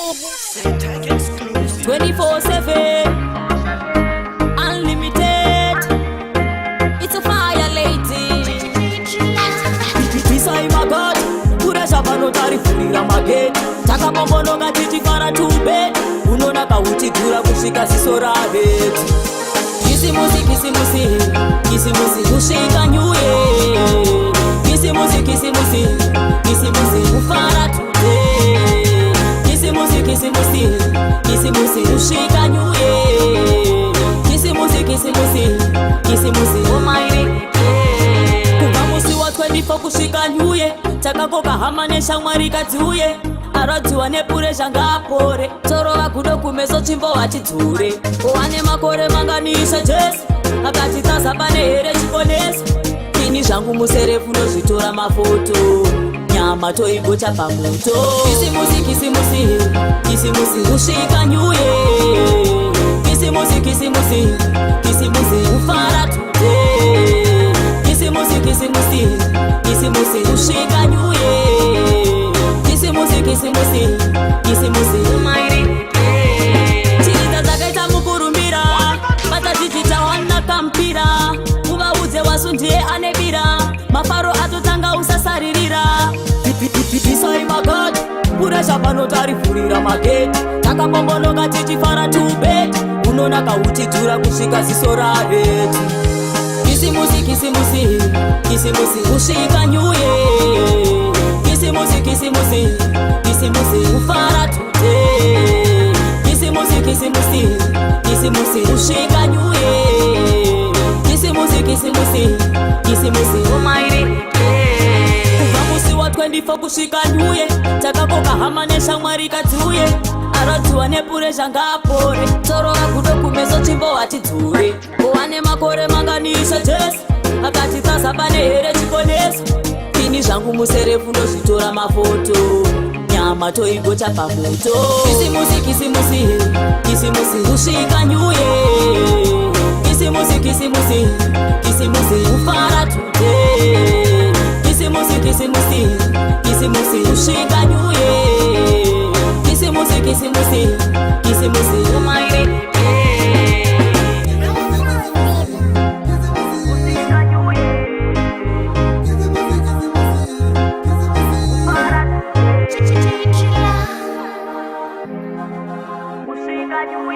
24/7, unlimited. It's a fire lady. This I my God. Kurasha panotari furira mageti. Takabombonoka tichifara tubed. Unonaka uchigura kusvika ziso rabeti. Kisimusi, kisimusi, kisimusi kusvika nyuye. Kisimusi, kisimusi, kisimusi kufara today. Kisimusi, kisimusi, kisimusi kusvika nyuye. Kisimusi, kisimusi, kisimusi almighty. Kubva musi wa 24 kusvika nyuye. Takakoka hama neshamwari kadziuye. Aradziwa nepuresha ngaapore. Torova kudo kumeso chimbo vachidhure. Wane makore manganisa Jesu. Akatitasa pane here chikonesi. Ini zvangu muserefu nozvitora mafoto. Nyama toigocha pamoto. Kisimusi, kisimusi, kisimusi kusvika nyuye. Kisimusi, kisimusi, kisimusi kufara today. Kisimusi, kisimusi, kisimusi kusvika nyuye. Kisimusi, kisimusi, kisimusi almighty. Chiriza dzakaita mukurumbira. Bata chichita wana kampira. Uvaudze wasu ndiye anebira. Mafaro atotanga usasaririra. Isai magadi. Puresha panotari furira mageti. Takabombonoka tichifara tubed. Unonaka uchidhura kusvika ziso rabeti. Kisimusi, kisimusi, kisimusi kusvika nyuye. Kisimusi, kisimusi, kisimusi kufara today. Kisimusi, kisimusi, kisimusi kusvika nyuye. Kisimusi, kisimusi, kisimusi almighty. Kubva musi wa 24 kusvika nyuye. Takakoka hama neshamwari kadziuye. Aradziwa nepuresha ngaapore. Torova kudo kumeso chimbo vachidhure. Wane makore manganisa Jesu. Akatitasa pane here chikonesi. Ini zvangu muserefu nozvitora mafoto. Nyama toigocha pamoto. Kisimusi, kisimusi, kisimusi kusvika nyuye. Kisimusi, kisimusi, kisimusi kufara today. Kisimusi, kisimusi, kisimusi kusvika nyuye. Kisimusi, kisimusi, kisimusi almighty. Got you